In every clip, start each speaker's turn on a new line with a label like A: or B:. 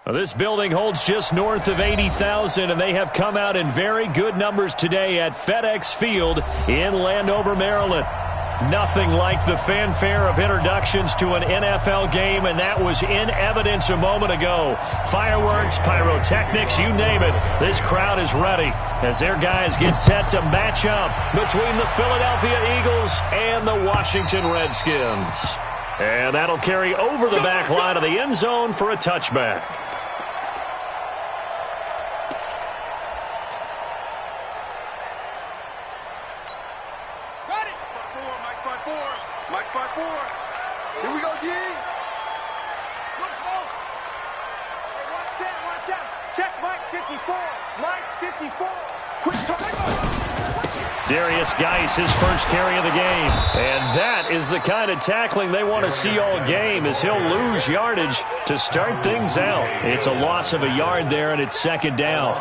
A: Well, this building holds just north of 80,000, and they have come out in very good numbers today at FedEx Field in Landover, Maryland. Nothing like the fanfare of introductions to an NFL game, and that was in evidence a moment ago. Fireworks, pyrotechnics, you name it. This crowd is ready as their guys get set to match up between the Philadelphia Eagles and the Washington Redskins. And that'll carry over the back line of the end zone for a touchback. His first carry of the game. And that is the kind of tackling they want to see all game, as he'll lose yardage to start things out. It's a loss of a yard there, and it's second down.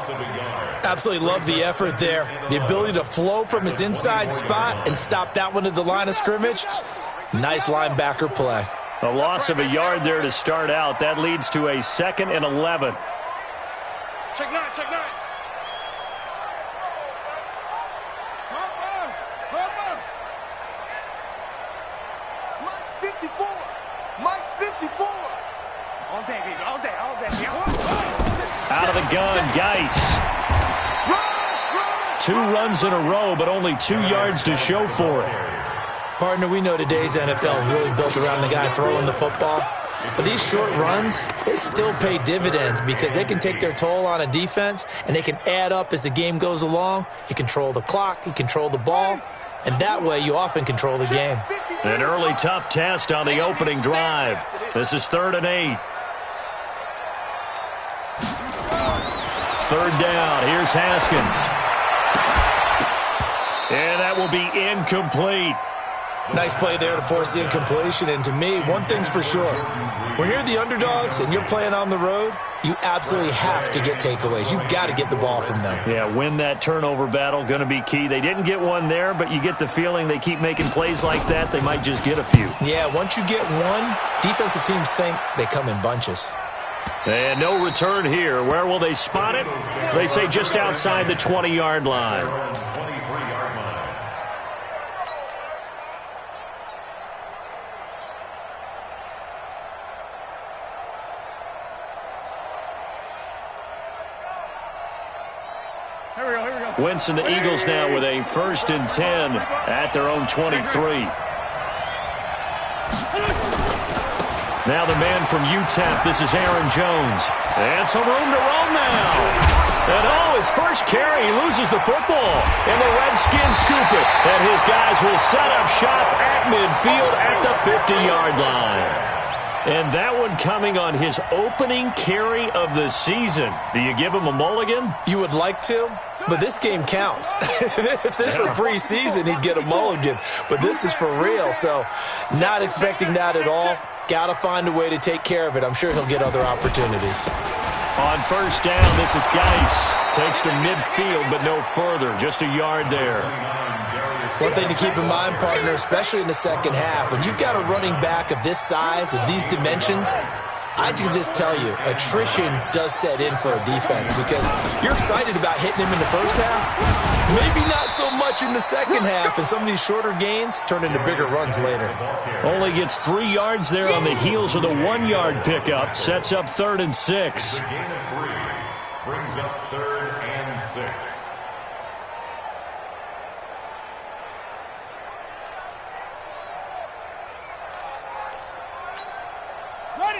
B: Absolutely love the effort there. The ability to flow from his inside spot and stop that one at the line of scrimmage. Nice linebacker play.
A: A loss of a yard there to start out. That leads to a 2nd and 11.
C: Check 9, check 9.
A: Out of the gun, Geis. 2 runs in a row, but only 2 yards to show for it.
B: Partner, we know today's NFL is really built around the guy throwing the football. But these short runs, they still pay dividends because they can take their toll on a defense, and they can add up as the game goes along. You control the clock, you control the ball, and that way you often control the game.
A: An early tough test on the opening drive. This is 3rd and 8. 3rd down. Here's Haskins. And that will be incomplete.
B: Nice play there to force the incompletion. And to me, one thing's for sure. When you're the underdogs and you're playing on the road, you absolutely have to get takeaways. You've got to get the ball from them.
A: Yeah, win that turnover battle, going to be key. They didn't get one there, but you get the feeling they keep making plays like that, they might just get a few.
B: Yeah, once you get one, defensive teams think they come in bunches.
A: And no return here. Where will they spot it? They say just outside the 20-yard line. Wentz and the Eagles now with a 1st and 10 at their own 23. Now the man from UTEP, this is Aaron Jones. And some room to roam now. And his first carry, he loses the football. And the Redskins scoop it. And his guys will set up shop at midfield at the 50-yard line. And that one coming on his opening carry of the season. Do you give him a mulligan?
B: You would like to, but this game counts. If this were preseason, he'd get a mulligan. But this is for real, so not expecting that at all. Got to find a way to take care of it. I'm sure he'll get other opportunities.
A: On 1st down, this is Geis. Takes to midfield, but no further. Just a yard there.
B: One thing to keep in mind, partner, especially in the second half, when you've got a running back of this size, of these dimensions, I can just tell you, attrition does set in for a defense because you're excited about hitting him in the first half. Maybe not so much in the second half, and some of these shorter gains turn into bigger runs later.
A: Only gets 3 yards there on the heels of the 1-yard pickup. Sets up 3rd and 6.
D: Gain of 3 brings up 3rd and 6.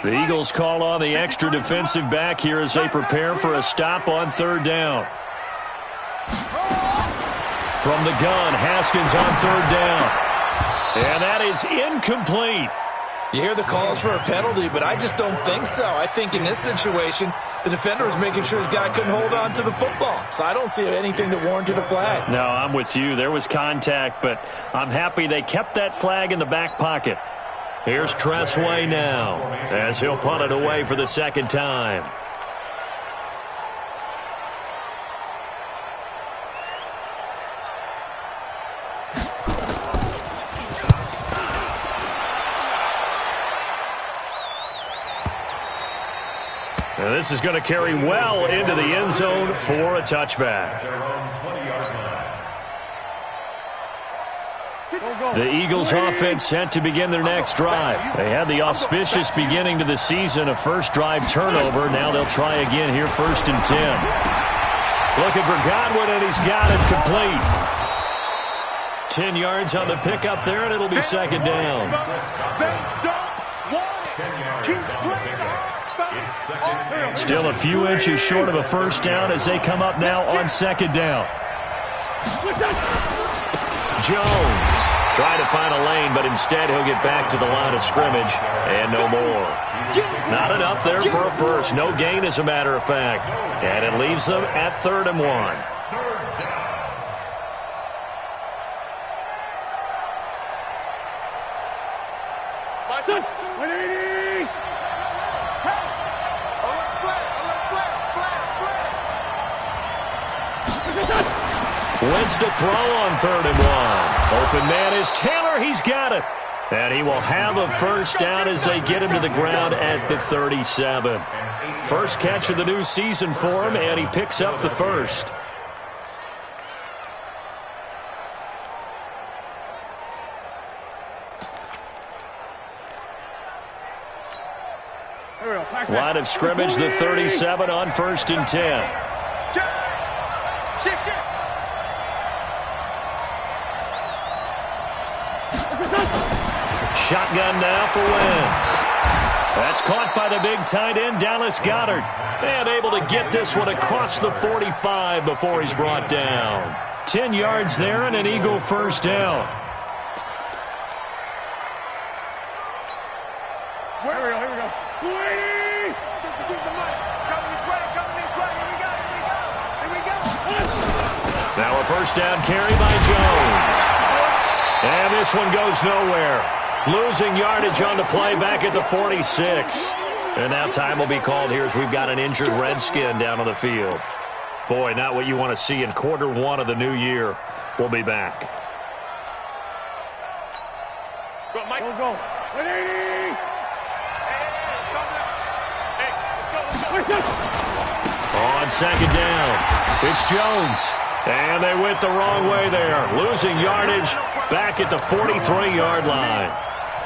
A: The Eagles call on the extra defensive back here as they prepare for a stop on 3rd down. From the gun, Haskins on 3rd down. And that is incomplete.
B: You hear the calls for a penalty, but I just don't think so. I think in this situation, the defender was making sure his guy couldn't hold on to the football. So I don't see anything that warranted a flag.
A: No, I'm with you. There was contact, but I'm happy they kept that flag in the back pocket. Here's Tressway now as he'll punt it away for the 2nd time. And this is going to carry well into the end zone for a touchback. The Eagles offense set to begin their next drive. They had the auspicious beginning to the season, a first drive turnover. Now they'll try again here, 1st and 10. Looking for Godwin, and he's got it complete. 10 yards on the pickup there, and it'll be 2nd down. Still a few inches short of a first down as they come up now on 2nd down. Jones trying to find a lane, but instead he'll get back to the line of scrimmage and no more. Not enough there for a first. No gain, as a matter of fact. And it leaves them at 3rd and 1. Wentz to throw on 3rd and 1. Open man is Taylor. He's got it. And he will have a first down as they get him to the ground at the 37. First catch of the new season for him, and he picks up the first. Line of scrimmage, the 37 on 1st and 10. Shotgun now for Wentz. That's caught by the big tight end, Dallas Goedert. And able to get this one across the 45 before he's brought down. 10 yards there and an Eagle first down.
C: Here we go.
A: Now a first down carry by Jones. And this one goes nowhere. Losing yardage on the play back at the 46. And now time will be called here as we've got an injured Redskin down on the field. Boy, not what you want to see in quarter 1 of the new year. We'll be back.
C: Go, Mike. Go. 180.
A: On 2nd down, it's Jones. And they went the wrong way there. Losing yardage back at the 43-yard line.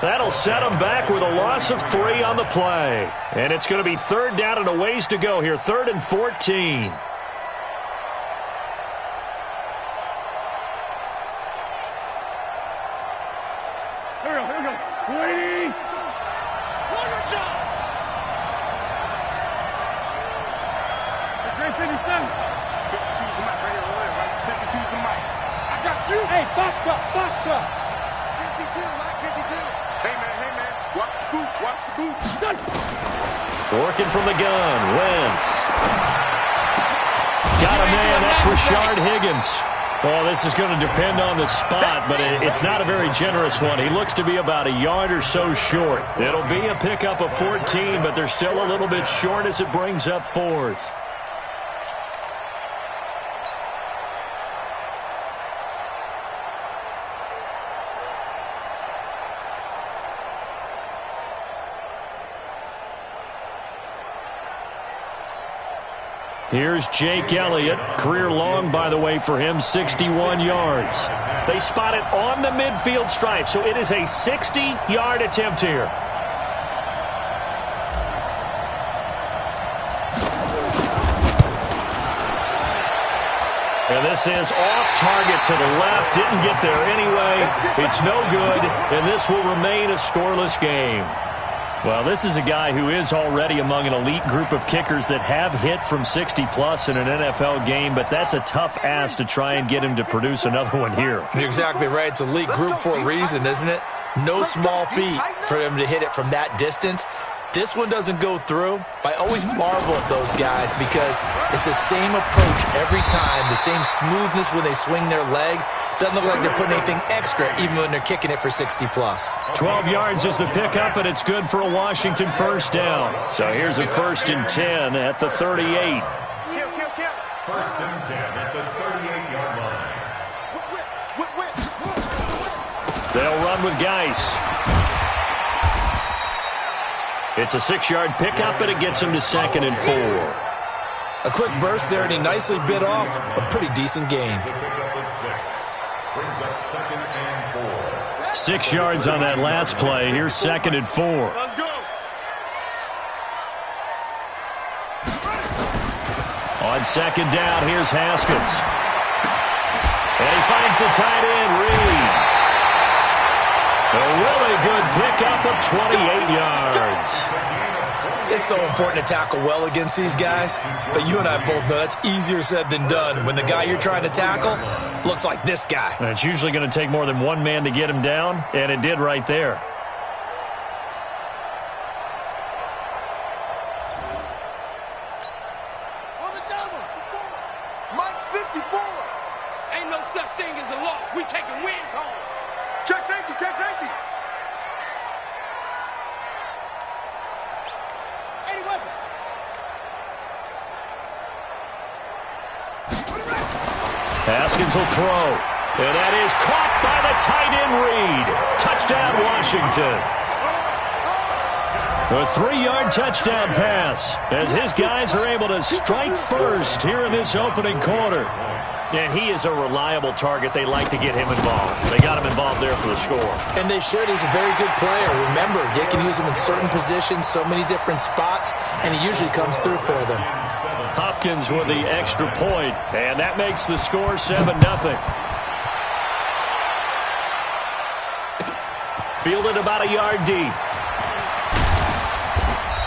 A: That'll set them back with a loss of 3 on the play. And it's going to be 3rd down and a ways to go here. 3rd and 14.
C: Here we go. 280. Hey, box truck. 52, Mike, 52. Hey, man. Watch the boot. Done.
A: Working from the gun, Wentz. Got a man, that's Rashard Higgins. Well, this is going to depend on the spot, but it's not a very generous one. He looks to be about a yard or so short. It'll be a pickup of 14, but they're still a little bit short as it brings up 4th. Here's Jake Elliott. Career long, by the way, for him, 61 yards. They spot it on the midfield stripe, so it is a 60-yard attempt here. And this is off target to the left. Didn't get there anyway. It's no good, and this will remain a scoreless game. Well, this is a guy who is already among an elite group of kickers that have hit from 60-plus in an NFL game, but that's a tough ask to try and get him to produce another one here.
B: You're exactly right. It's elite group for a reason, isn't it? No small feat for him to hit it from that distance. This one doesn't go through. I always marvel at those guys because it's the same approach every time, the same smoothness when they swing their leg. Doesn't look like they're putting anything extra even when they're kicking it for 60-plus.
A: 12 yards is the pickup, and it's good for a Washington first down. So here's a 1st and 10 at the 38.
D: Kill. 1st and 10 at the 38-yard line.
A: They'll run with Geis. It's a 6-yard pickup, and it gets him to 2nd and 4.
B: A quick burst there, and he nicely bit off a pretty decent gain.
A: 6 yards on that last play. Here's 2nd and 4.
C: Let's go.
A: On 2nd down, here's Haskins. And he finds the tight end, Reed. A really good pickup of 28 yards.
B: It's so important to tackle well against these guys, but you and I both know that's easier said than done when the guy you're trying to tackle looks like this guy.
A: And it's usually going to take more than one man to get him down, and it did right there.
C: On the double. Mike 54. Ain't no such thing as a loss. We taking wins home. Check safety, check safety.
A: Haskins will throw. And that is caught by the tight end, Reed. Touchdown, Washington. A 3-yard touchdown pass as his guys are able to strike first here in this opening quarter. And he is a reliable target. They like to get him involved. They got him involved there for the score.
B: And they should. He's a very good player. Remember, they can use him in certain positions, so many different spots, and he usually comes through for them.
A: Hopkins with the extra point, and that makes the score 7-0. Fielded about a yard deep.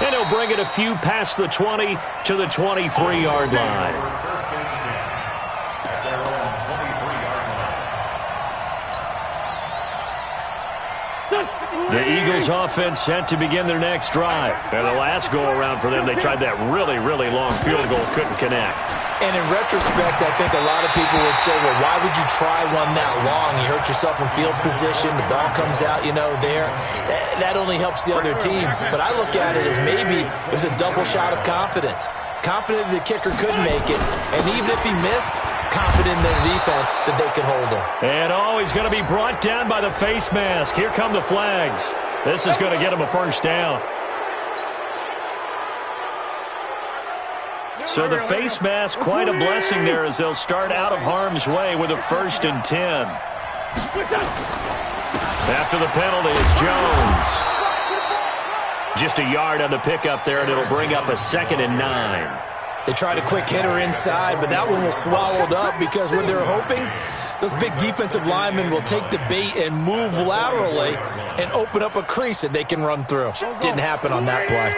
A: And he'll bring it a few past the 20 to the 23-yard line. The Eagles offense set to begin their next drive. And the last go-around for them, they tried that really, really long field goal, couldn't connect.
B: And in retrospect, I think a lot of people would say, well, why would you try one that long? You hurt yourself in field position. The ball comes out, there. That only helps the other team. But I look at it as maybe it was a double shot of confidence. Confident the kicker could make it. And even if he missed, confident in their defense that they could hold him.
A: And he's going to be brought down by the face mask. Here come the flags. This is going to get him a first down. So the face mask, quite a blessing there as they'll start out of harm's way with a 1st and 10. After the penalty, it's Jones. Just a yard on the pickup there, and it'll bring up a 2nd and 9.
B: They tried a quick hitter inside, but that one was swallowed up because when they're hoping, those big defensive linemen will take the bait and move laterally and open up a crease that they can run through. Didn't happen on that play.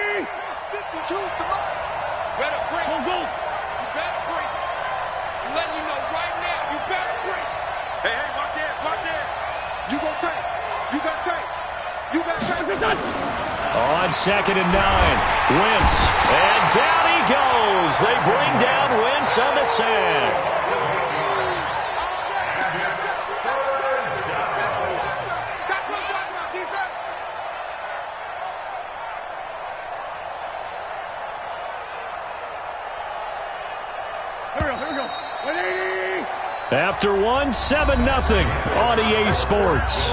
A: On 2nd and 9, Wentz, and down he goes. They bring down Wentz on the sack. After one, 7-0 on EA Sports.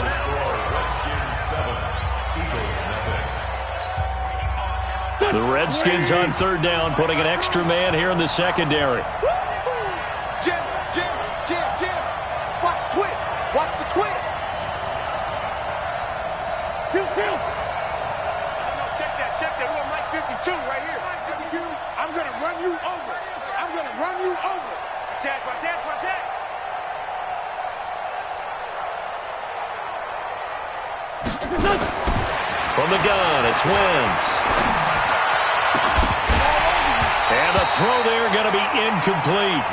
A: The Redskins on 3rd down, putting an extra man here in the secondary.
C: Jim. Watch the twist. Watch the twist. Kill. No, check that. We're on Mike 52 right here. I'm going to run you over. Watch that.
A: From the gun, it's Wentz. And the throw there going to be incomplete.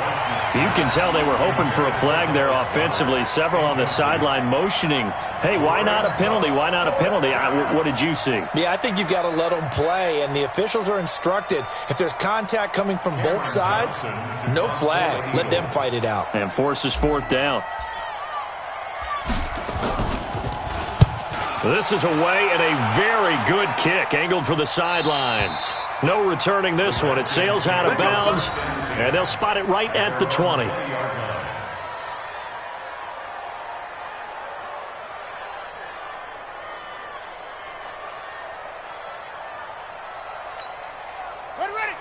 A: You can tell they were hoping for a flag there offensively. Several on the sideline motioning, hey, why not a penalty? What did you see?
B: Yeah, I think you've got to let them play, and the officials are instructed, if there's contact coming from both sides, no flag. Let them fight it out.
A: And forces 4th down. This is away and a very good kick, angled for the sidelines. No returning this one. It sails out of bounds, and they'll spot it right at the 20.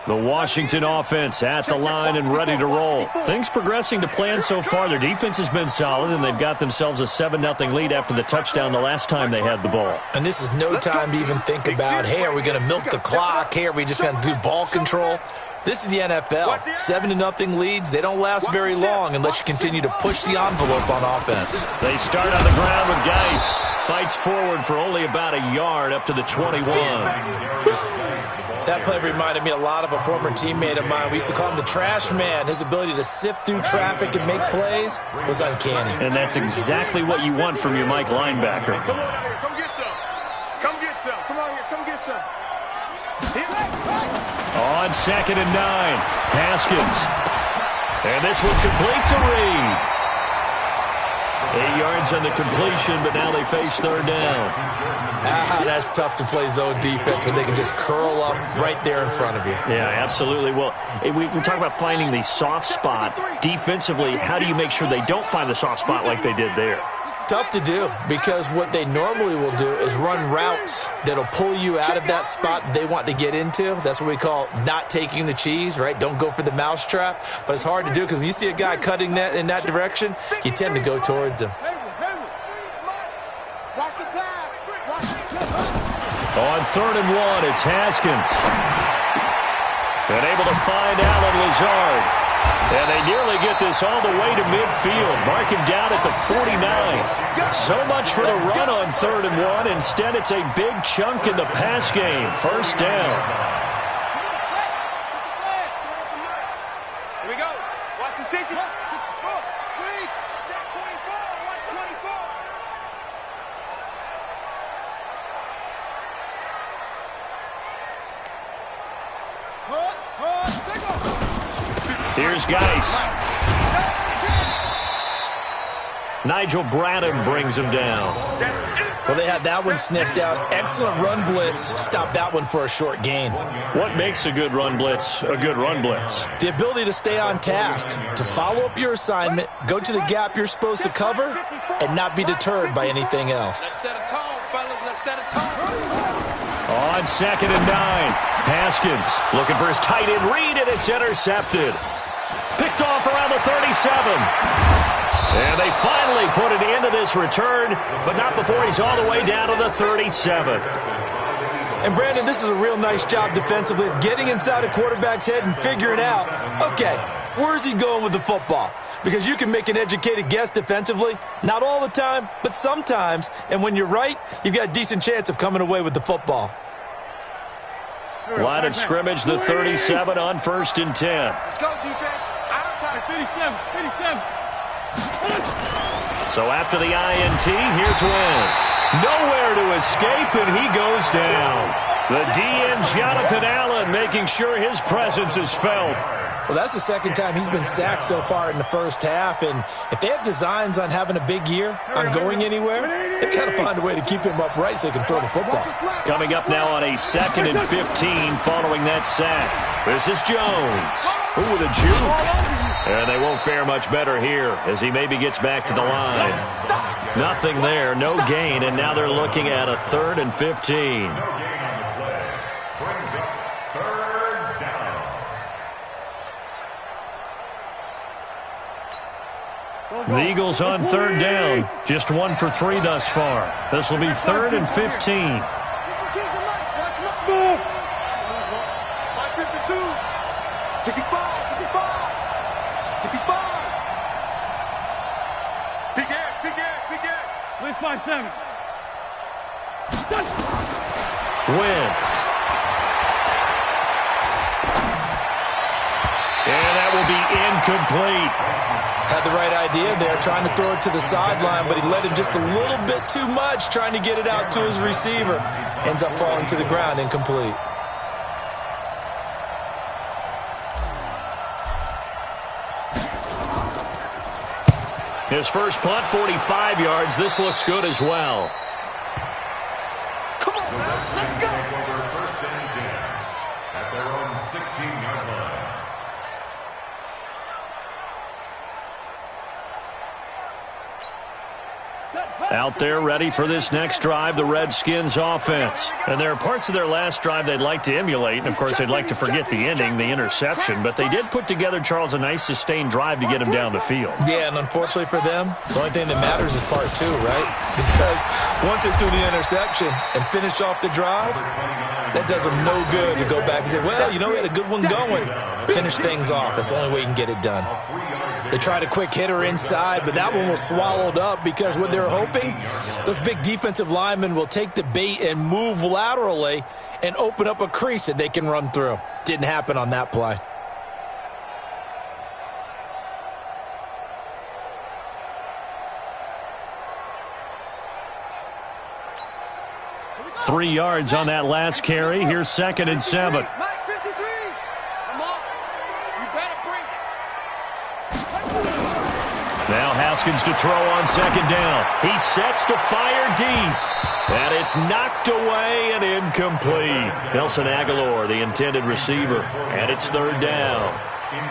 A: The Washington offense at the line and ready to roll. Things progressing to plan so far. Their defense has been solid, and they've got themselves a 7-0 lead after the touchdown the last time they had the ball.
B: And this is no time to even think about, hey, are we going to milk the clock? Hey, are we just going to do ball control? This is the NFL. 7-0 leads, they don't last very long unless you continue to push the envelope on offense.
A: They start on the ground with Geis. Fights forward for only about a yard up to the 21.
B: That play reminded me a lot of a former teammate of mine. We used to call him the trash man. His ability to sift through traffic and make plays was uncanny.
A: And that's exactly what you want from your Mike linebacker.
C: Come on here. Come get some. Come get some. Come on here. Come get some.
A: On 2nd and 9, Haskins. And this one complete to Reed. 8 yards on the completion, but now they face 3rd down.
B: That's tough to play zone defense when they can just curl up right there in front of you.
A: Yeah, absolutely. Well, we talk about finding the soft spot. Defensively, how do you make sure they don't find the soft spot like they did there?
B: Tough to do, because what they normally will do is run routes that'll pull you out of that spot that they want to get into. That's what we call not taking the cheese, right? Don't go for the mousetrap. But it's hard to do because when you see a guy cutting that in that direction, you tend to go towards him.
A: On 3rd and 1, it's Haskins. And able to find Allen Lazard. And they nearly get this all the way to midfield. Mark him down at the 49. So much for the run on 3rd and 1. Instead, it's a big chunk in the pass game. 1st down.
C: Here we go. Watch the safety. Check 24. Watch 24.
A: Here's Geis. Nigel Bradham brings him down.
B: Well, they had that one sniffed out. Excellent run blitz. Stop that one for a short gain.
A: What makes a good run blitz a good run blitz?
B: The ability to stay on task, to follow up your assignment, go to the gap you're supposed to cover, and not be deterred by anything else.
C: Let's set a tone, fellas. Let's set a tone.
A: On 2nd and 9, Haskins looking for his tight end Reed, and it's intercepted. Picked off around the 37. And they finally put an end to this return, but not before he's all the way down to the 37.
B: And, Brandon, this is a real nice job defensively of getting inside a quarterback's head and figuring out, okay, where's he going with the football? Because you can make an educated guess defensively, not all the time, but sometimes. And when you're right, you've got a decent chance of coming away with the football.
A: Line of scrimmage, the 37 on 1st and 10.
C: Let's go, defense. Out of time. 57.
A: So after the INT, here's Wentz. Nowhere to escape, and he goes down. The DN, Jonathan Allen, making sure his presence is felt.
B: Well, that's the 2nd time he's been sacked so far in the 1st half, and if they have designs on having a big year, on going anywhere, they've got to find a way to keep him upright so they can throw the football.
A: Coming up now on a 2nd and 15 following that sack. This is Jones. Ooh, with a juke. And they won't fare much better here as he maybe gets back to the line. Nothing there, no gain, and now they're looking at a 3rd and 15. The Eagles on 3rd down. Just 1 for 3 thus far. This will be 3rd and 15. Wentz. And that will be incomplete.
B: Had the right idea there, trying to throw it to the sideline, but he let him just a little bit too much, trying to get it out to his receiver. Ends up falling to the ground, incomplete.
A: His first punt, 45 yards. This looks good as well.
C: Come on, man. Let's go.
D: First and 10 at their own 16-yard line.
A: Out there ready for this next drive, the Redskins offense. And there are parts of their last drive they'd like to emulate. And, of course, they'd like to forget the ending, the interception. But they did put together, Charles, a nice sustained drive to get him down the field.
B: Yeah, and unfortunately for them, the only thing that matters is part two, right? Because once they threw the interception and finished off the drive, that does them no good to go back and say, well, you know, we had a good one going. Finish things off. That's the only way you can get it done. They tried a quick hitter inside, but that one was swallowed up because what they're hoping, those big defensive linemen will take the bait and move laterally and open up a crease that they can run through. Didn't happen on that play.
A: Three yards on that last carry. Here's 2nd and 7. Now Haskins to throw on 2nd down. He sets to fire deep. And it's knocked away and incomplete. Nelson Aguilar, the intended receiver. And it's 3rd down.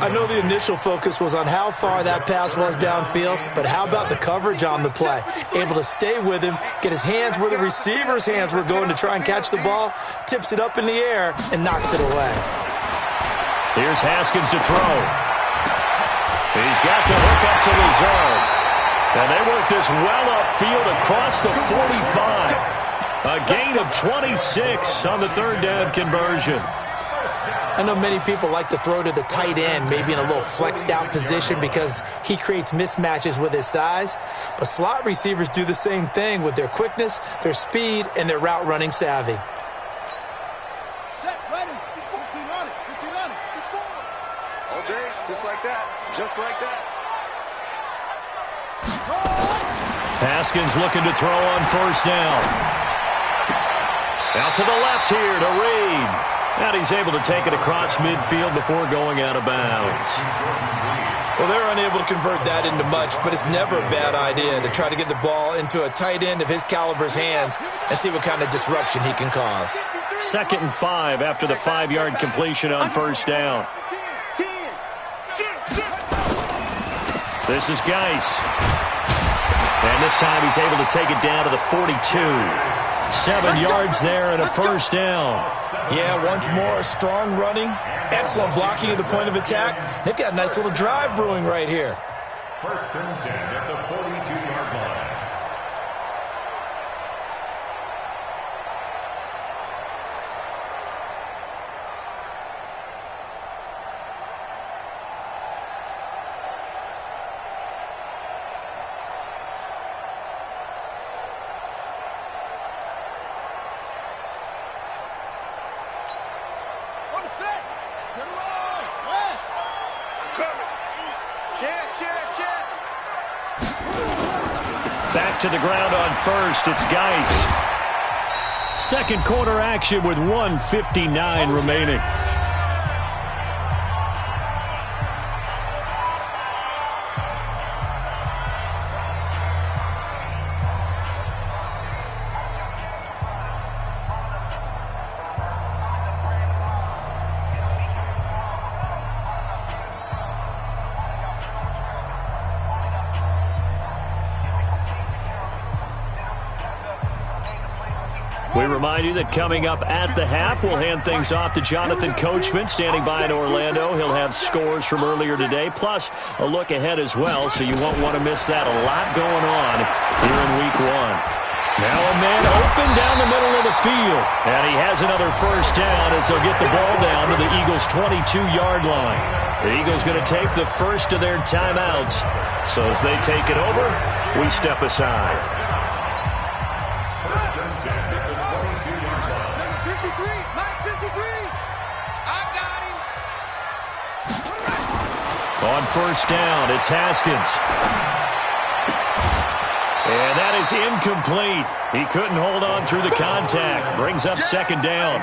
B: I know the initial focus was on how far that pass was downfield, but how about the coverage on the play? Able to stay with him, get his hands where the receiver's hands were going to try and catch the ball, tips it up in the air, and knocks it away.
A: Here's Haskins to throw. He's got the hook up to Lazard. And they work this well upfield across the 45. A gain of 26 on the 3rd down conversion.
B: I know many people like to throw to the tight end, maybe in a little flexed out position because he creates mismatches with his size. But slot receivers do the same thing with their quickness, their speed, and their route running savvy.
C: Check, ready. 15 on it. 15 on it. All day, just like that. Just like that.
A: Haskins looking to throw on 1st down. Out to the left here to Reed. And he's able to take it across midfield before going out of bounds.
B: Well, they're unable to convert that into much, but it's never a bad idea to try to get the ball into a tight end of his caliber's hands and see what kind of disruption he can cause.
A: 2nd and 5 after the 5-yard completion on 1st down. This is Geis. And this time he's able to take it down to the 42. 7 yards there and a 1st down.
B: Yeah, once more, strong running, excellent blocking at the point of attack. They've got a nice little drive brewing right here.
D: 1st and 10 at the 42-yard line.
A: Back to the ground on 1st. It's Geis. 2nd quarter action with 1:59 remaining. We remind you that coming up at the half, we'll hand things off to Jonathan Coachman, standing by in Orlando. He'll have scores from earlier today, plus a look ahead as well, so you won't want to miss that. A lot going on here in Week 1. Now a man open down the middle of the field, and he has another 1st down as they'll get the ball down to the Eagles' 22-yard line. The Eagles going to take the first of their timeouts, so as they take it over, we step aside. On 1st down, it's Haskins. And that is incomplete. He couldn't hold on through the contact. Brings up 2nd down.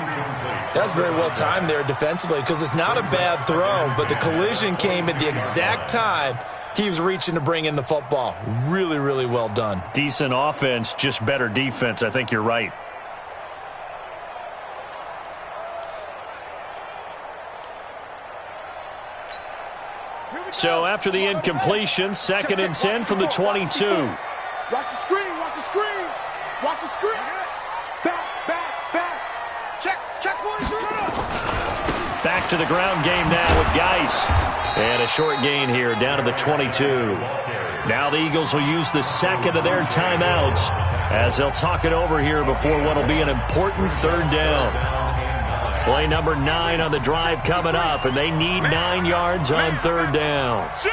B: That's very well timed there defensively because it's not a bad throw, but the collision came at the exact time he was reaching to bring in the football. Really, really well done.
A: Decent offense, just better defense. I think you're right. So after the incompletion, 2nd and 10 from the 22.
C: Watch the screen, watch the screen. Watch the script. Back. Check 43.
A: Back to the ground game now with Geis. And a short gain here, down to the 22. Now the Eagles will use the second of their timeouts as they'll talk it over here before what will be an important third down. Play number 9 on the drive coming up, and they need 9 yards on third down.
C: Shoot.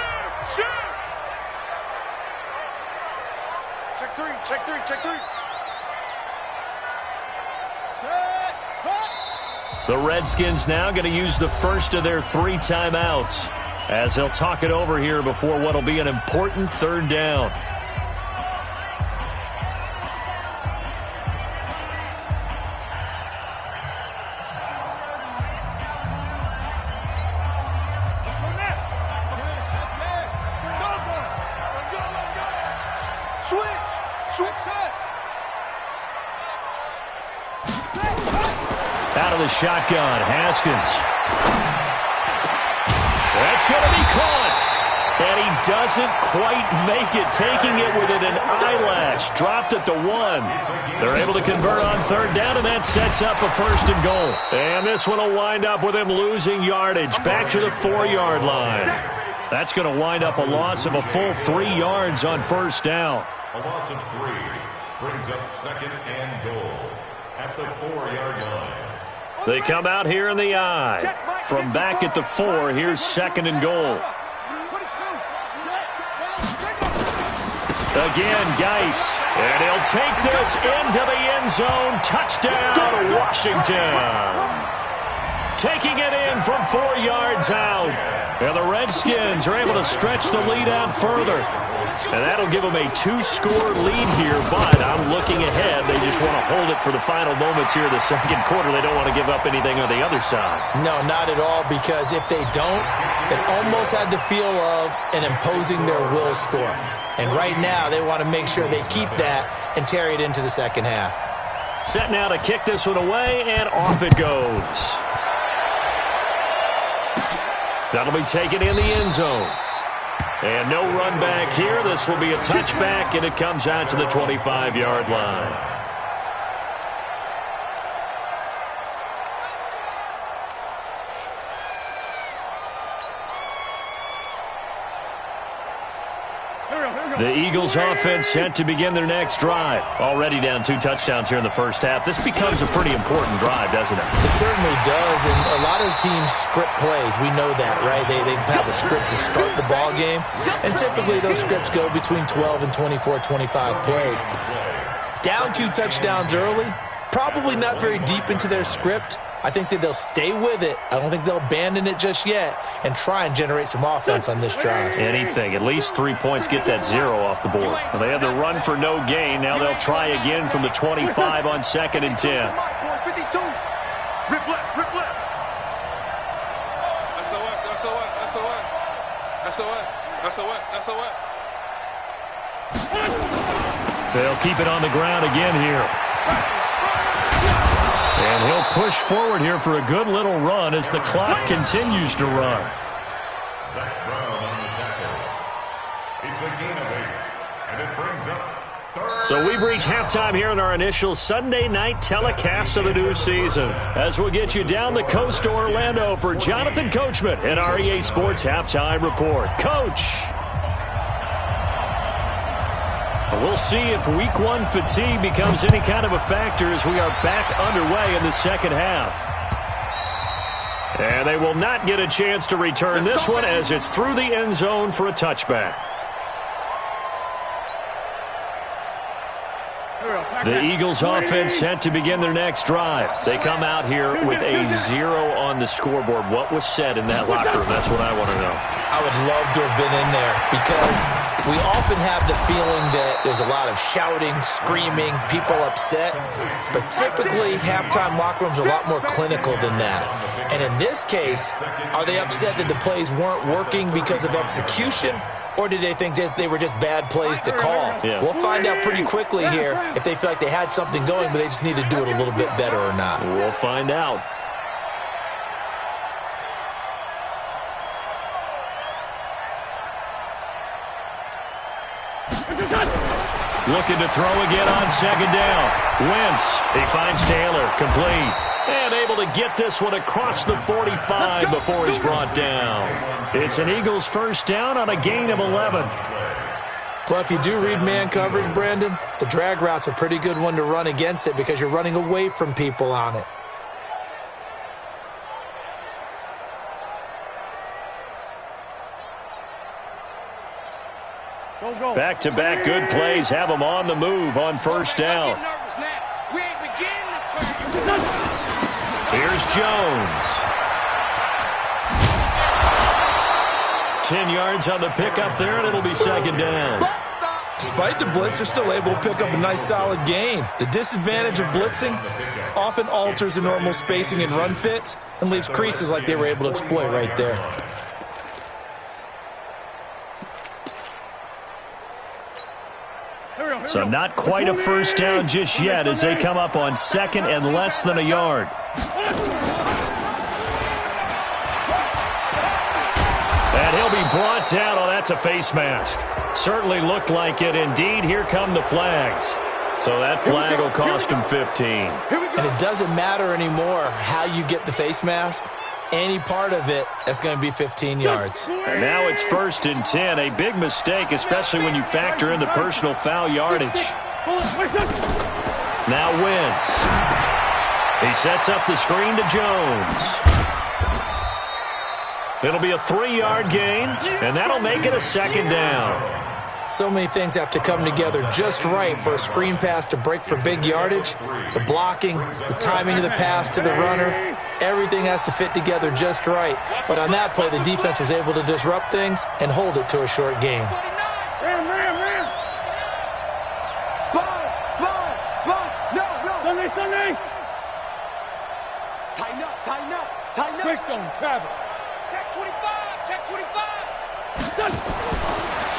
C: Check three.
A: The Redskins now going to use the first of their 3 timeouts as they'll talk it over here before what will be an important third down. Out of the shotgun, Haskins. That's going to be caught. And he doesn't quite make it, taking it within an eyelash. Dropped at the 1. They're able to convert on third down, and that sets up a first and goal. And this one will wind up with him losing yardage back to the 4-yard line. That's going to wind up a loss of a full 3 yards on first down.
D: A loss of 3 brings up second and goal at the 4-yard line.
A: They come out here in the eye. From back at the 4, here's second and goal. Again, Geis. And he'll take this into the end zone. Touchdown, Washington. Taking it in from 4 yards out. And the Redskins are able to stretch the lead out further. And that'll give them a 2-score lead here, but I'm looking ahead. They just want to hold it for the final moments here in the second quarter. They don't want to give up anything on the other side.
B: No, not at all, because if they don't, it almost had the feel of an imposing their will score. And right now, they want to make sure they keep that and carry it into the second half.
A: Set now to kick this one away, and off it goes. That'll be taken in the end zone. And no run back here. This will be a touchback, and it comes out to the 25-yard line. The Eagles offense set to begin their next drive. Already down 2 touchdowns here in the first half. This becomes a pretty important drive, doesn't it?
B: It certainly does, and a lot of the teams script plays. We know that, right? They have a script to start the ball game, and typically those scripts go between 12 and 24, 25 plays. Down 2 touchdowns early, probably not very deep into their script. I think that they'll stay with it. I don't think they'll abandon it just yet and try and generate some offense on this drive.
A: Anything. At least 3 points, get that 0 off the board. Well, they had the run for no gain. Now they'll try again from the 25 on 2nd and 10.
C: 52. Rip left. SOS.
A: They'll keep it on the ground again here. And he'll push forward here for a good little run as the clock continues to run.
D: Zach Brown on the tackle. It's a gain of 8, and it brings up third.
A: So we've reached halftime here in our initial Sunday night telecast of the new season. As we'll get you down the coast to Orlando for Jonathan Coachman and our EA Sports Halftime Report. Coach! We'll see if Week 1 fatigue becomes any kind of a factor as we are back underway in the second half. And they will not get a chance to return this one as it's through the end zone for a touchback. The Eagles offense set to begin their next drive. They come out here with a 0 on the scoreboard. What was said in that locker room? That's what I want to know.
B: I would love to have been in there because we often have the feeling that there's a lot of shouting, screaming, people upset. But typically, halftime locker rooms are a lot more clinical than that. And in this case, are they upset that the plays weren't working because of execution? Or did they think they were just bad plays to call?
A: Yeah.
B: We'll find out pretty quickly here if they feel like they had something going, but they just need to do it a little bit better or not.
A: We'll find out. Looking to throw again on second down. Wentz, he finds Taylor, complete. And able to get this one across the 45 before he's brought down. It's an Eagles first down on a gain of 11.
B: Well, if you do read man coverage, Brandon, the drag route's a pretty good one to run against it because you're running away from people on it.
A: Back-to-back good plays have them on the move on first down. Here's Jones. 10 yards on the pickup there, and it'll be second down.
B: Despite the blitz, they're still able to pick up a nice, solid gain. The disadvantage of blitzing often alters the normal spacing and run fits and leaves creases like they were able to exploit right there.
A: So not quite a first down just yet as they come up on second and less than a yard. And he'll be brought down. Oh, that's a face mask. Certainly looked like it. Indeed, here come the flags. So that flag will cost him 15.
B: And it doesn't matter anymore how you get the face mask. Any part of it, that's going to be 15 yards.
A: And now it's 1st and 10. A big mistake, especially when you factor in the personal foul yardage. Now Wentz. He sets up the screen to Jones. It'll be a 3-yard gain, and that'll make it a second down.
B: So many things have to come together just right for a screen pass to break for big yardage. The blocking, the timing of the pass to the runner, everything has to fit together just right. But on that play, the defense was able to disrupt things and hold it to a short gain.
C: Tighten up. Quickstone, Travis. Check 25, check 25.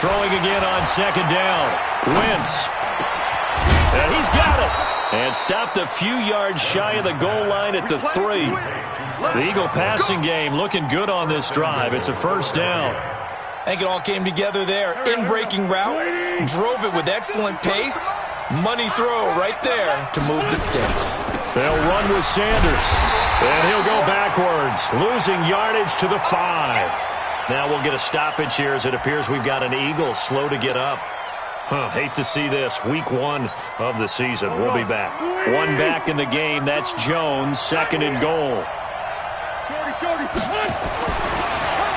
A: Throwing again on second down. Wentz. And he's got it. And stopped a few yards shy of the goal line at the 3. The Eagle passing game looking good on this drive. It's a first down.
B: I think it all came together there. In-breaking route, drove it with excellent pace. Money throw right there to move the sticks.
A: They'll run with Sanders. And he'll go backwards, losing yardage to the 5. Now we'll get a stoppage here as it appears we've got an Eagle slow to get up. Hate to see this. Week 1 of the season. We'll be back. One back in the game. That's Jones, 2nd and goal.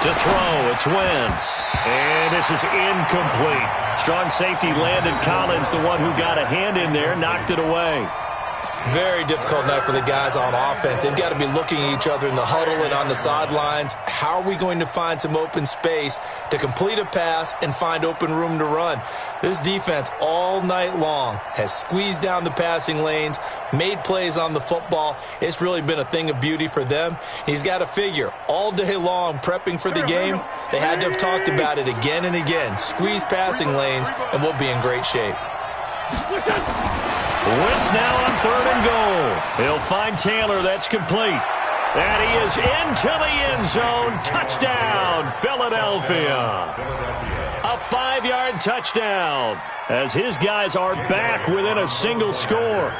A: To throw, it's Wentz. And this is incomplete. Strong safety Landon Collins, the one who got a hand in there, knocked it away.
B: Very difficult night for the guys on offense. They've got to be looking at each other in the huddle and on the sidelines. How are we going to find some open space to complete a pass and find open room to run? This defense all night long has squeezed down the passing lanes, made plays on the football. It's really been a thing of beauty for them. He's got to figure all day long prepping for the game. They had to have talked about it again and again. Squeeze passing lanes and we'll be in great shape.
A: Wentz now on 3rd and goal. He'll find Taylor. That's complete. And he is into the end zone. Touchdown, Philadelphia. A 5-yard touchdown as his guys are back within a single score.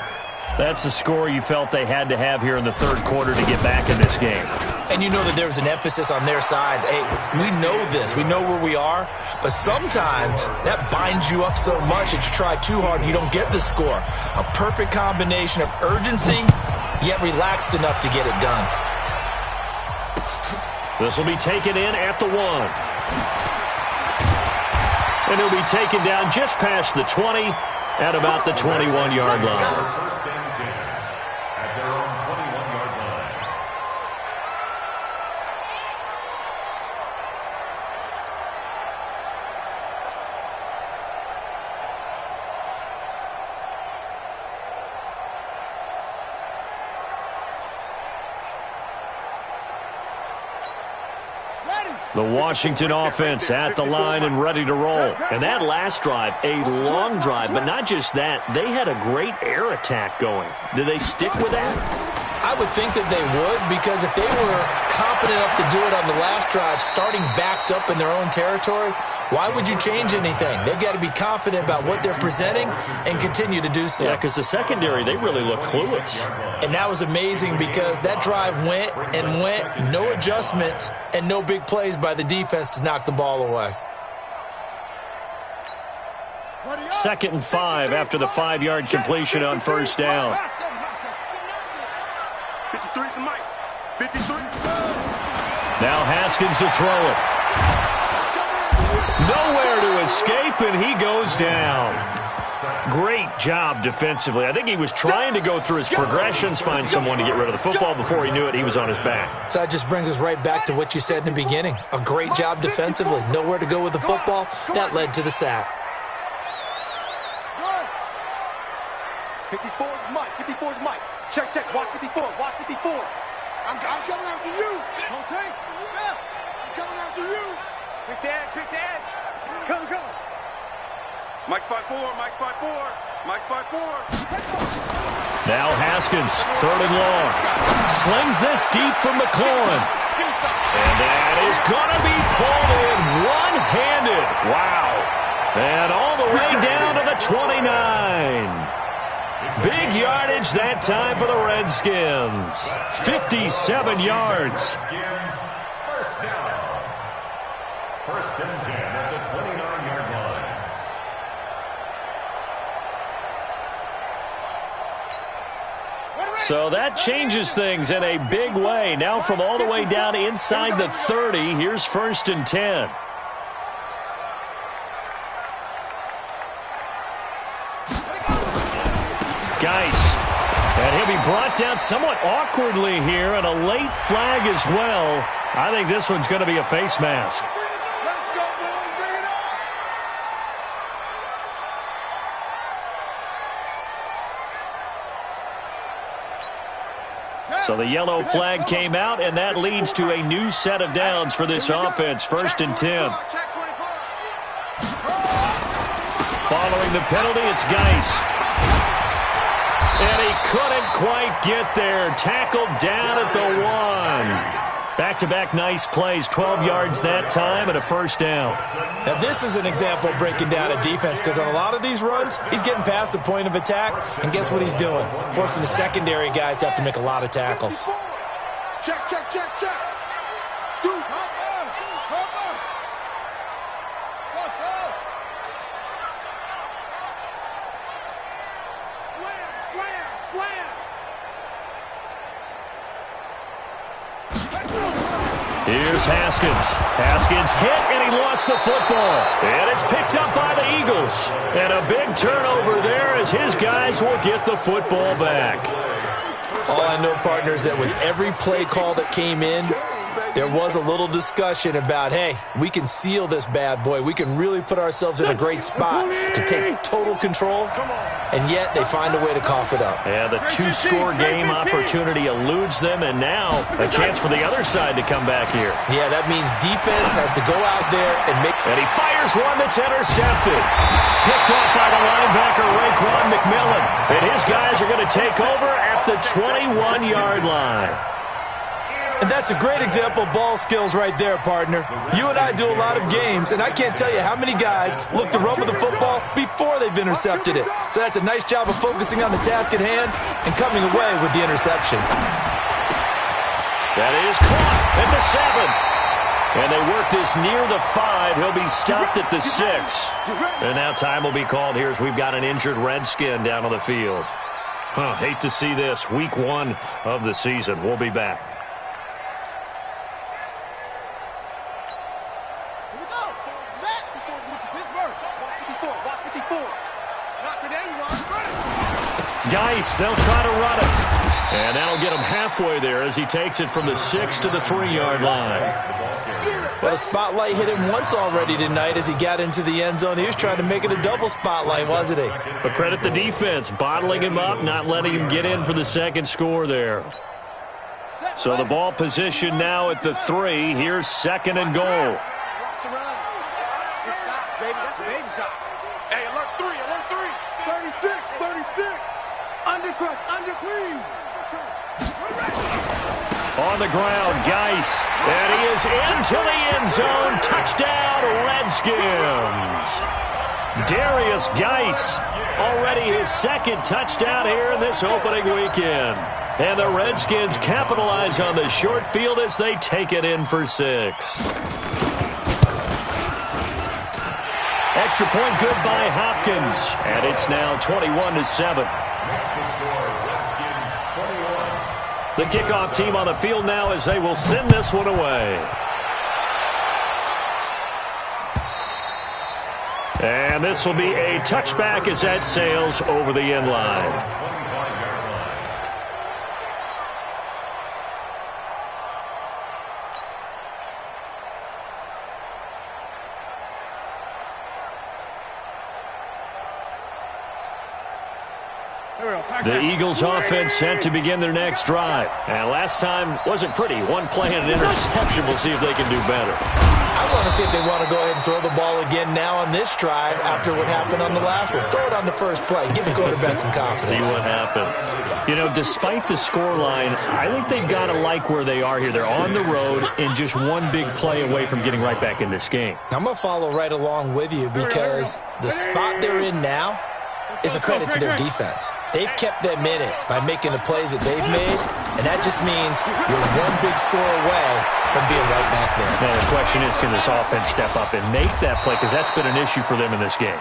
A: That's a score you felt they had to have here in the 3rd quarter to get back in this game.
B: And you know that there was an emphasis on their side. Hey, we know this. We know where we are. But sometimes that binds you up so much that you try too hard and you don't get the score. A perfect combination of urgency, yet relaxed enough to get it done.
A: This will be taken in at the 1. And he'll be taken down just past the 20 at about the 21-yard line. The Washington offense at the line and ready to roll. And that last drive, a long drive, but not just that. They had a great air attack going. Do they stick with that?
B: I would think that they would, because if they were competent enough to do it on the last drive, starting backed up in their own territory, Why would you change anything? They've got to be confident about what they're presenting and continue to do so.
A: Yeah, because the secondary, they really look clueless.
B: And that was amazing because that drive went and went, no adjustments and no big plays by the defense to knock the ball away.
A: 2nd and 5 after the 5-yard completion on first down.
C: 53 to Mike. 53.
A: Now Haskins to throw it. Nowhere to escape, and he goes down. Great job defensively. I think he was trying to go through his progressions, find someone to get rid of the football. Before he knew it, he was on his back.
B: So that just brings us right back to what you said in the beginning. A great job defensively. Nowhere to go with the football. That led to the sack.
C: 54 is Mike. 54 is Mike. Check, check. Watch 54. Watch 54. I'm coming after you. Don't take. I'm coming after you. Pick the edge. Pick the edge. Come. Mike's 5'4". Mike's 5'4". Mike's 5'4".
A: Now Haskins, 3rd and long. Slings this deep from McLaurin. And that is going to be pulled in one-handed. Wow. And all the way down to the 29. Big yardage that time for the Redskins. 57 yards.
D: First down. 1st and 10 at the 29-yard line.
A: So that changes things in a big way. Now from all the way down inside the 30, here's 1st and 10. Geis. And he'll be brought down somewhat awkwardly here, and a late flag as well. I think this one's going to be a face mask.
C: Let's go, boys. Bring it up.
A: So the yellow flag came out, and that leads to a new set of downs for this offense. 1st and 10. Following the penalty, it's Geis. And he couldn't quite get there. Tackled down at the 1. Back-to-back nice plays. 12 yards that time and a 1st down.
B: Now this is an example of breaking down a defense because on a lot of these runs, he's getting past the point of attack, and guess what he's doing? Forcing the secondary guys to have to make a lot of tackles.
C: Check. Deuce, hop on. Let's go. Slam.
A: Here's Haskins. Haskins hit, and he lost the football. And it's picked up by the Eagles. And a big turnover there as his guys will get the football back.
B: All I know, partner, is that with every play call that came in, there was a little discussion about, hey, we can seal this bad boy. We can really put ourselves in a great spot to take total control, and yet they find a way to cough it up.
A: Yeah, the 2-score game opportunity eludes them, and now a chance for the other side to come back here.
B: Yeah, that means defense has to go out there and make...
A: And he fires one that's intercepted. Picked off by the linebacker, Raekwon McMillan. And his guys are going to take over at the 21-yard line.
B: And that's a great example of ball skills right there, partner. You and I do a lot of games, and I can't tell you how many guys look to run with the football before they've intercepted it. So that's a nice job of focusing on the task at hand and coming away with the interception.
A: That is caught at the 7. And they work this near the 5. He'll be stopped at the 6. And now time will be called here as we've got an injured Redskin down on the field. Hate to see this. Week 1 of the season. We'll be back. Geis, they'll try to run it. And that'll get him halfway there as he takes it from the 6 to the 3-yard line.
B: Well, the spotlight hit him once already tonight as he got into the end zone. He was trying to make it a double spotlight, wasn't he?
A: But credit the defense, bottling him up, not letting him get in for the second score there. So the ball position now at the 3. Here's 2nd and goal.
C: Good shot, baby. That's a baby shot. Hey, alert 3. 36. Under crush, under screen.
A: On the ground, Geis. And he is into the end zone. Touchdown, Redskins. Darius Geis, already his second touchdown here in this opening weekend. And the Redskins capitalize on the short field as they take it in for 6. Extra point good by Hopkins. And it's now 21-7. The kickoff team on the field now as they will send this one away. And this will be a touchback as that sails over the end line. The Eagles offense set to begin their next drive. And last time wasn't pretty. One play and an interception. We'll see if they can do better.
B: I want to see if they want to go ahead and throw the ball again now on this drive after what happened on the last one. Throw it on the first play. Give the quarterback some confidence.
A: See what happens. You know, despite the scoreline, I think they've got to like where they are here. They're on the road and just one big play away from getting right back in this game.
B: I'm going to follow right along with you because the spot they're in now is a credit to their defense. They've kept them in it by making the plays that they've made, and that just means you're one big score away from being right back there.
A: Now, the question is, can this offense step up and make that play? Because that's been an issue for them in this game.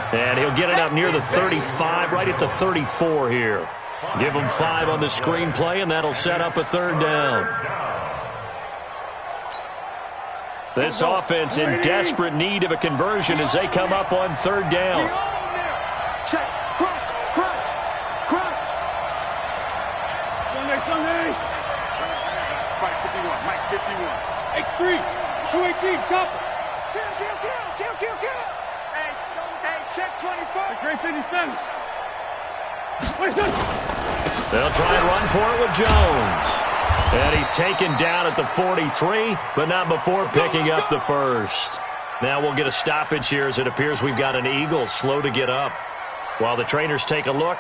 A: And he'll get it up near the 35, right at the 34 here. Give them 5 on the screenplay, and that'll set up a third down. This offense in desperate need of a conversion as they come up on third down.
C: Check, cross, cross, cross. Sunday. Mike 51, Mike 51. X3, 218, chopper. Kill. Hey, check 24. Great 57.
A: They'll try and run for it with Jones. And he's taken down at the 43, but not before picking up the first. Now we'll get a stoppage here as it appears we've got an Eagle slow to get up. While the trainers take a look,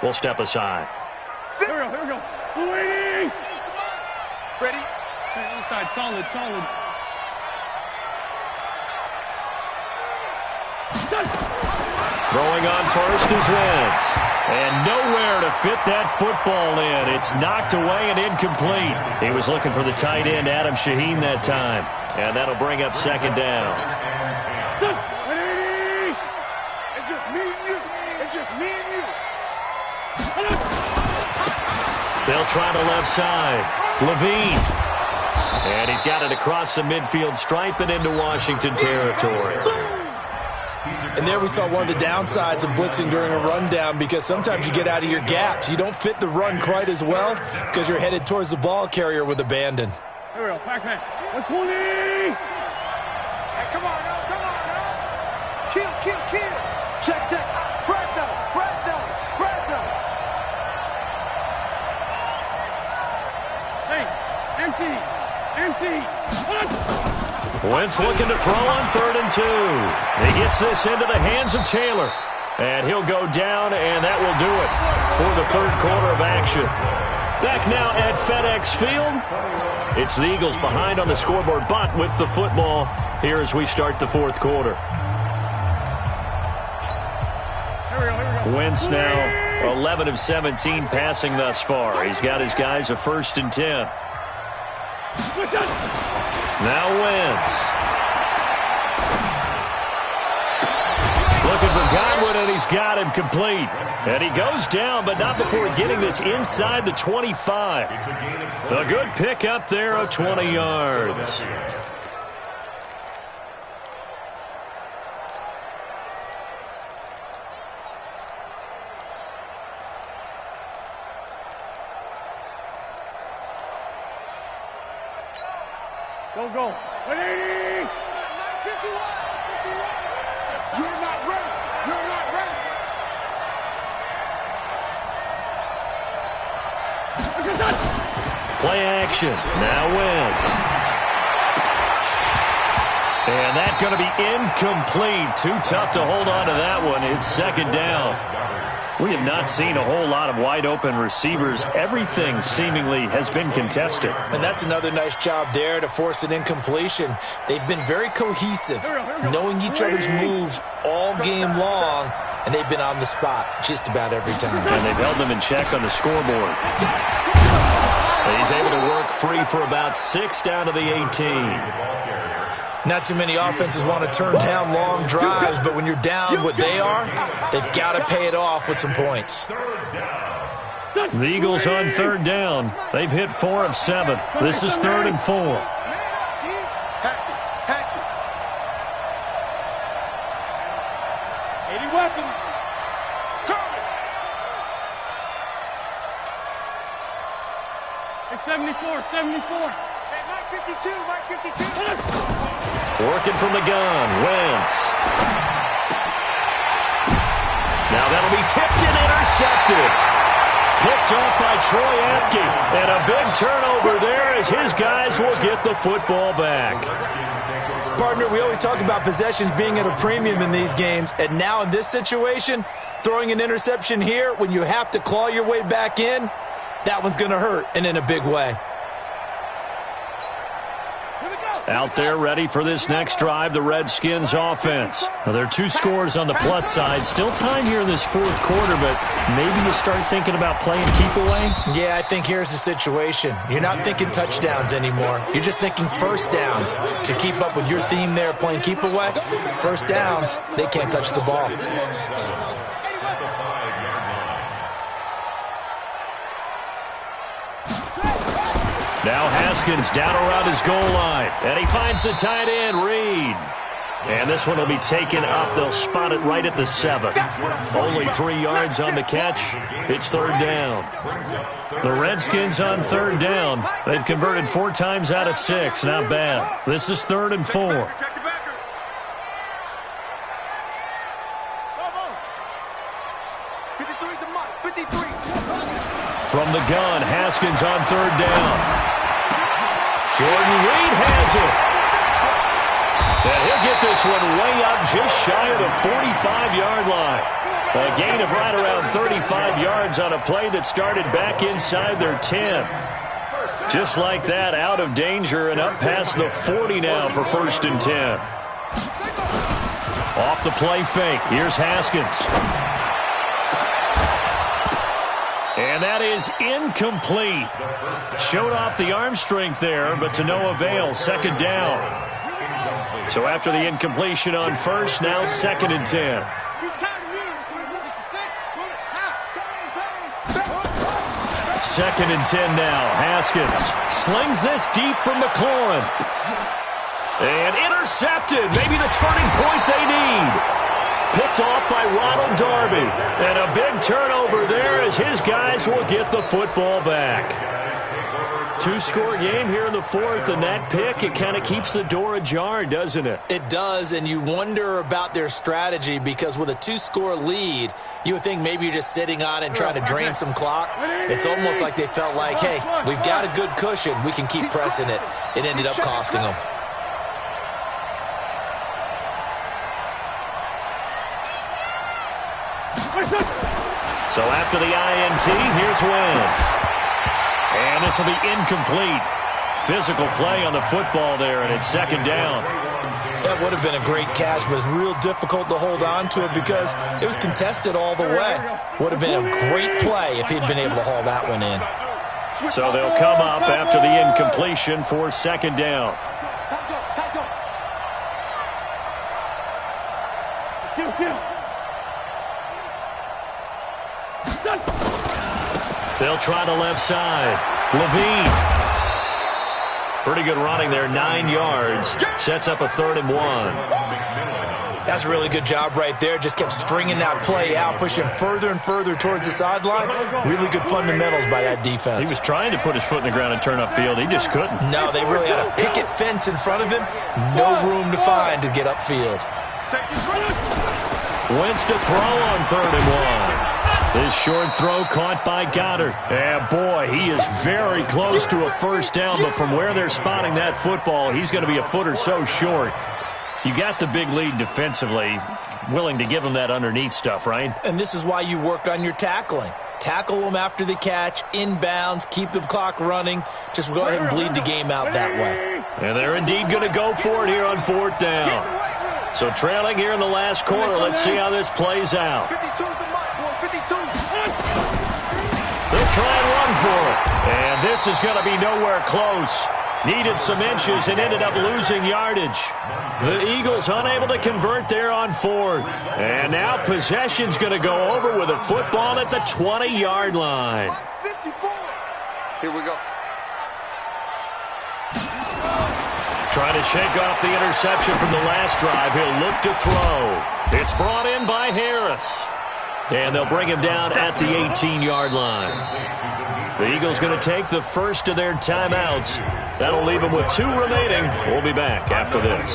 A: we'll step aside.
C: Here we go. Waiting. Ready? Inside, solid.
A: Throwing on first is Wentz. And nowhere to fit that football in. It's knocked away and incomplete. He was looking for the tight end, Adam Shaheen, that time. And that'll bring up second down.
C: It's just me and you.
A: They'll try the left side. Levine. And he's got it across the midfield stripe and into Washington territory.
B: And there we saw one of the downsides of blitzing during a rundown because sometimes you get out of your gaps. You don't fit the run quite as well because you're headed towards the ball carrier with abandon.
C: Here we go. Pac-Man. 120. Hey, come on now. Kill. Check. Fresno. Hey, empty.
A: Wentz looking to throw on 3rd and 2. He gets this into the hands of Taylor. And he'll go down, and that will do it for the third quarter of action. Back now at FedEx Field. It's the Eagles behind on the scoreboard, but with the football here as we start the fourth quarter. Wentz now 11 of 17 passing thus far. He's got his guys a 1st and 10. Now Wentz. Looking for Godwin, and he's got him complete. And he goes down, but not before getting this inside the 25. A good pick up there of 20 yards.
C: Go. 180. 51. You're not ready.
A: Play action. Now Wentz. And that's going to be incomplete. Too tough to hold on to that one. It's second down. We have not seen a whole lot of wide-open receivers. Everything seemingly has been contested.
B: And that's another nice job there to force an incompletion. They've been very cohesive, knowing each other's moves all game long, and they've been on the spot just about every time.
A: And they've held them in check on the scoreboard. He's able to work free for about 6 down to the 18.
B: Not too many offenses want to turn down long drives, but when you're down what they are, they've got to pay it off with some points.
A: The Eagles on 3rd down. They've hit 4 of 7. This is 3rd and 4.
C: Patch it. 80 weapons. It's 74. Hey, Mike 52.
A: Working from the gun, Wentz. Now that'll be tipped and intercepted. Picked off by Troy Apke. And a big turnover there as his guys will get the football back.
B: Partner, we always talk about possessions being at a premium in these games. And now in this situation, throwing an interception here when you have to claw your way back in, that one's going to hurt, and in a big way.
A: Out there ready for this next drive, the Redskins offense. Now, there are 2 scores on the plus side. Still time here in this 4th quarter, but maybe you start thinking about playing keep away?
B: Yeah, I think here's the situation. You're not thinking touchdowns anymore. You're just thinking first downs. To keep up with your theme there, playing keep away, first downs, they can't touch the ball.
A: Now Haskins down around his goal line. And he finds the tight end, Reed. And this one will be taken up. They'll spot it right at the 7. Only 3 yards on the catch. It's 3rd down. The Redskins on 3rd down. They've converted 4 times out of 6. Not bad. This is 3rd and 4. From the gun, Haskins on 3rd down. Jordan Reed has it. And he'll get this one way up just shy of the 45-yard line. A gain of right around 35 yards on a play that started back inside their 10. Just like that, out of danger and up past the 40 now for 1st and 10. Off the play fake. Here's Haskins. And that is incomplete. Showed off the arm strength there, but to no avail. 2nd down. So after the incompletion on 1st, now 2nd and 10. 2nd and 10 now. Haskins slings this deep from McLaurin. And intercepted. Maybe the turning point they need. Picked off by Ronald Darby. And a big turnover there as his guys will get the football back. 2-score game here in the 4th, and that pick, it kind of keeps the door ajar, doesn't it?
B: It does, and you wonder about their strategy because with a 2-score lead, you would think maybe you're just sitting on it and trying to drain some clock. It's almost like they felt like, hey, we've got a good cushion. We can keep pressing it. It ended up costing them.
A: So after the INT, here's Wentz. And this will be incomplete. Physical play on the football there, and it's 2nd down.
B: That would have been a great catch, but it's real difficult to hold on to it because it was contested all the way. Would have been a great play if he'd been able to haul that one in.
A: So they'll come up after the incompletion for 2nd down. They'll try the left side. Levine. Pretty good running there, 9 yards. Sets up a 3rd and 1.
B: That's a really good job right there. Just kept stringing that play out, pushing further and further towards the sideline. Really good fundamentals by that defense.
A: He was trying to put his foot in the ground and turn upfield. He just couldn't.
B: No, they really had a picket fence in front of him. No room to find to get upfield.
A: Wentz to throw on 3rd and 1. This short throw caught by Goddard. And boy, he is very close to a 1st down, but from where they're spotting that football, he's going to be a foot or so short. You got the big lead defensively, willing to give them that underneath stuff, right?
B: And this is why you work on your tackling. Tackle them after the catch, inbounds, keep the clock running. Just go ahead and bleed the game out that way.
A: And they're indeed going to go for it here on 4th down. So trailing here in the last quarter. Let's see how this plays out.
C: 52's the mark, boy. 52.
A: They'll try and run for it. And this is going to be nowhere close. Needed some inches and ended up losing yardage. The Eagles unable to convert there on 4th. And now possession's going to go over with a football at the 20-yard line.
C: 54. Here we go.
A: Trying to shake off the interception from the last drive. He'll look to throw. It's brought in by Harris. And they'll bring him down at the 18-yard line. The Eagles going to take the first of their timeouts. That'll leave them with 2 remaining. We'll be back after this.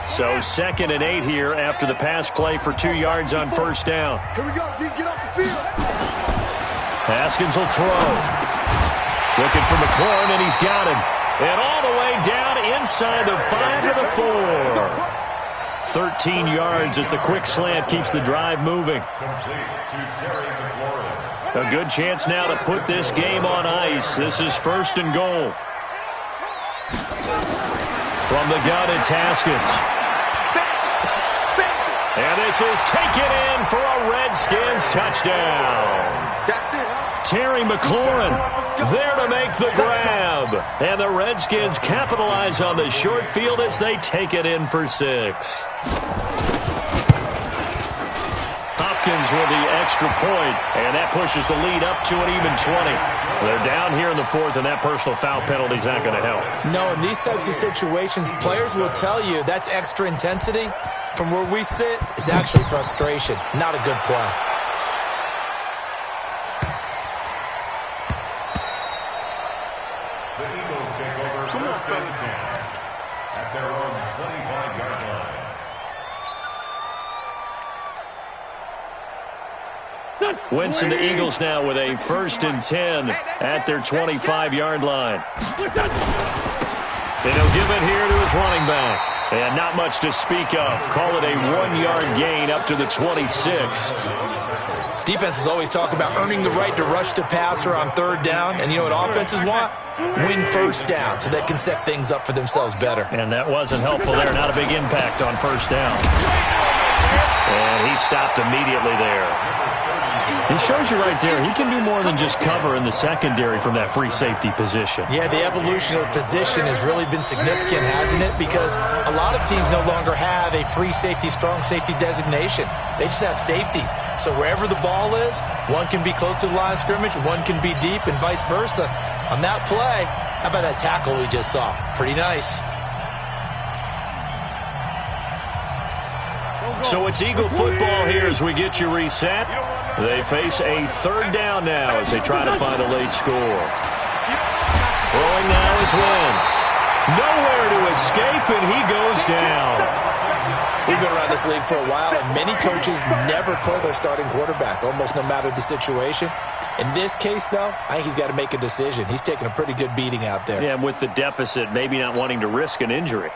A: So 2nd and 8 here after the pass play for 2 yards on 1st down.
C: Here we go, D. Get off the field.
A: Haskins will throw. Looking for McLaurin, and he's got him. And all the way down inside the 5 to the 4. 13 yards as the quick slant keeps the drive moving. A good chance now to put this game on ice. This is 1st and goal. From the gun, it's Haskins. And this is taken in for a Redskins touchdown. Terry McLaurin there to make the grab. And the Redskins capitalize on the short field as they take it in for 6. Hopkins with the extra point, and that pushes the lead up to an even 20. They're down here in the 4th, and that personal foul penalty is not going to help.
B: No, in these types of situations, players will tell you that's extra intensity. From where we sit, it's actually frustration, not a good play.
D: The Eagles take over 1st and 10 at their own 25-yard line.
A: Wentz and the Eagles now with a 1st and 10 at their 25-yard line. And he'll give it here to his running back. And not much to speak of. Call it a 1-yard gain up to the 26.
B: Defenses always talk about earning the right to rush the passer on 3rd down. And you know what offenses want? Win 1st down so they can set things up for themselves better.
A: And that wasn't helpful there. Not a big impact on 1st down. And he stopped immediately there. He shows you right there, he can do more than just cover in the secondary from that free safety position.
B: Yeah, the evolution of the position has really been significant, hasn't it? Because a lot of teams no longer have a free safety, strong safety designation. They just have safeties. So wherever the ball is, one can be close to the line of scrimmage, one can be deep, and vice versa. On that play, how about that tackle we just saw? Pretty nice.
A: So it's Eagle football here as we get you reset. They face a 3rd down now as they try to find a late score. Throwing now is Wentz. Nowhere to escape, and he goes down.
B: We've been around this league for a while, and many coaches never play their starting quarterback, almost no matter the situation. In this case, though, I think he's got to make a decision. He's taking a pretty good beating out there.
A: Yeah, and with the deficit, maybe not wanting to risk an injury.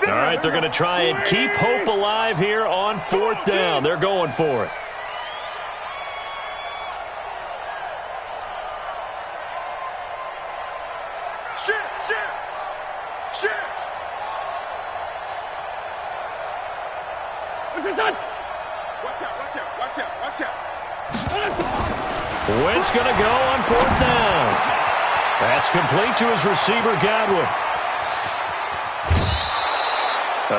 A: All right, they're going to try and keep hope alive here on 4th down. They're going for it. Wentz going to go on 4th down. That's complete to his receiver, Godwin.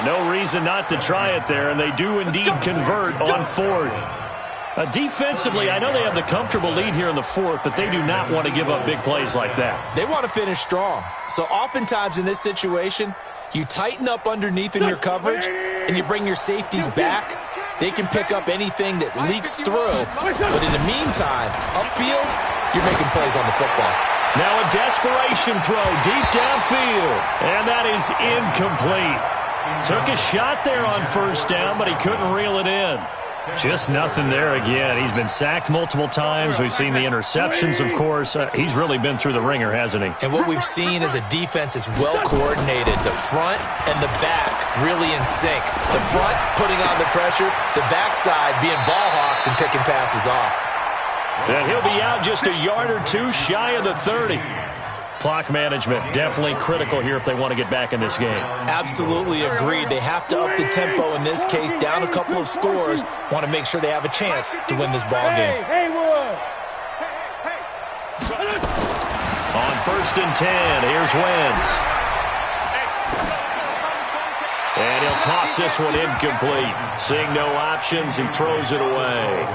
A: No reason not to try it there, and they do indeed convert on 4th. Defensively, I know they have the comfortable lead here in the 4th, but they do not want to give up big plays like that.
B: They want to finish strong. So oftentimes in this situation, you tighten up underneath in your coverage, and you bring your safeties back. They can pick up anything that leaks through, but in the meantime, upfield, you're making plays on the football.
A: Now a desperation throw deep downfield, and that is incomplete. Took a shot there on first down, but he couldn't reel it in. Just nothing there again. He's been sacked multiple times. We've seen the interceptions, of course. He's really been through the ringer, hasn't he?
B: And what we've seen is a defense that's well coordinated. The front and the back really in sync. The front putting on the pressure, the backside being ball hawks and picking passes off.
A: And he'll be out just a yard or two shy of the 30. Clock management definitely critical here if they want to get back in this game.
B: Absolutely agreed. They have to up the tempo in this case, down a couple of scores. Want to make sure they have a chance to win this ball game.
A: On 1st and 10, here's Wentz. And he'll toss this one incomplete. Seeing no options, he throws it away.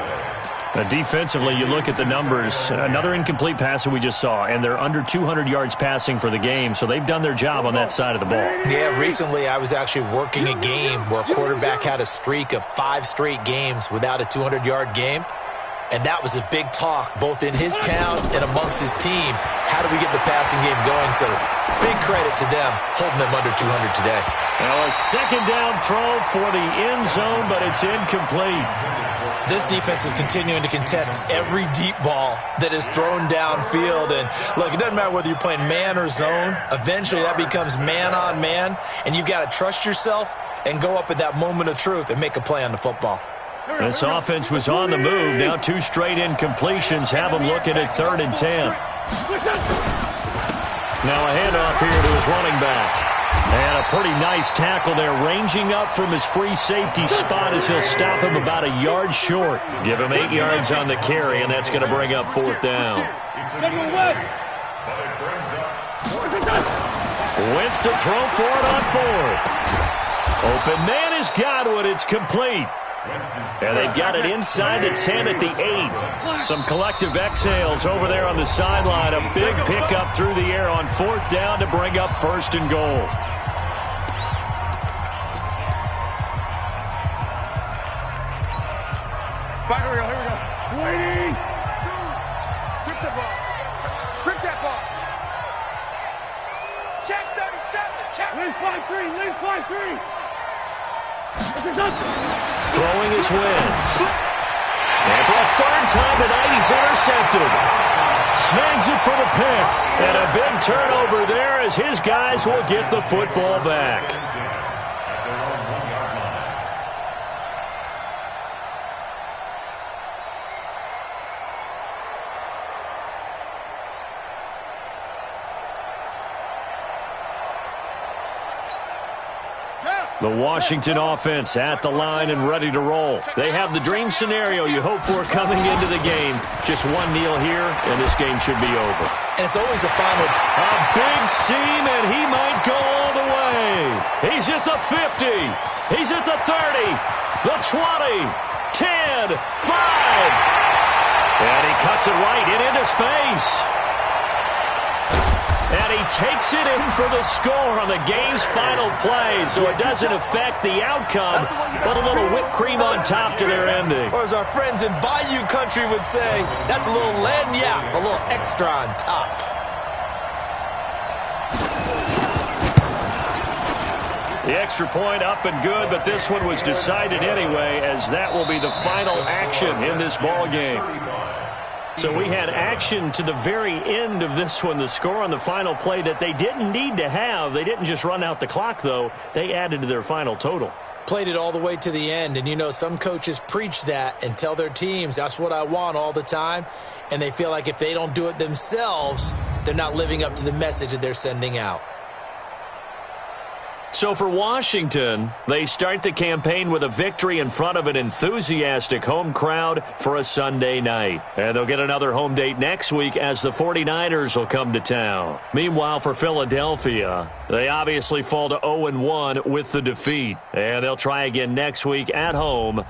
A: Defensively, you look at the numbers. Another incomplete pass that we just saw, and they're under 200 yards passing for the game, so they've done their job on that side of the ball.
B: Yeah, recently I was actually working a game where a quarterback had a streak of 5 straight games without a 200-yard game, and that was a big talk both in his town and amongst his team. How do we get the passing game going? So big credit to them holding them under 200 today.
A: Well, a second down throw for the end zone, but it's incomplete.
B: This defense is continuing to contest every deep ball that is thrown downfield. And, look, it doesn't matter whether you're playing man or zone. Eventually that becomes man on man, and you've got to trust yourself and go up at that moment of truth and make a play on the football.
A: This offense was on the move. Now 2 straight incompletions have them looking at 3rd and 10. Now a handoff here to his running back. And a pretty nice tackle there, ranging up from his free safety spot as he'll stop him about a yard short. Give him 8 yards on the carry, and that's going to bring up 4th down. Wentz to throw for it on 4th. Open man is Godwin. It's complete. And they've got it inside the 10 at the 8. Some collective exhales over there on the sideline. A big pickup through the air on 4th down to bring up 1st and goal.
C: Here we go. Waiting. Strip that ball. Strip that ball. Check 37. Check. Leave 5-3. Leave 5-3.
A: Throwing his Wentz. And for a 3rd time tonight, he's intercepted. Snags it for the pick. And a big turnover there as his guys will get the football back. The Washington offense at the line and ready to roll. They have the dream scenario you hope for coming into the game. Just 1 kneel here, and this game should be over.
B: And it's always the final.
A: A big seam, and he might go all the way. He's at the 50. He's at the 30, the 20, 10, 5. And he cuts it right into space. And he takes it in for the score on the game's final play, so it doesn't affect the outcome, but a little whipped cream on top to their ending.
B: Or as our friends in Bayou Country would say, that's a little lagniappe, a little extra on top.
A: The extra point up and good, but this one was decided anyway, as that will be the final action in this ball game. So we had action to the very end of this one. The score on the final play that they didn't need to have. They didn't just run out the clock, though. They added to their final total.
B: Played it all the way to the end. And, you know, some coaches preach that and tell their teams, that's what I want all the time. And they feel like if they don't do it themselves, they're not living up to the message that they're sending out.
A: So for Washington, they start the campaign with a victory in front of an enthusiastic home crowd for a Sunday night. And they'll get another home date next week as the 49ers will come to town. Meanwhile, for Philadelphia, they obviously fall to 0-1 with the defeat. And they'll try again next week at home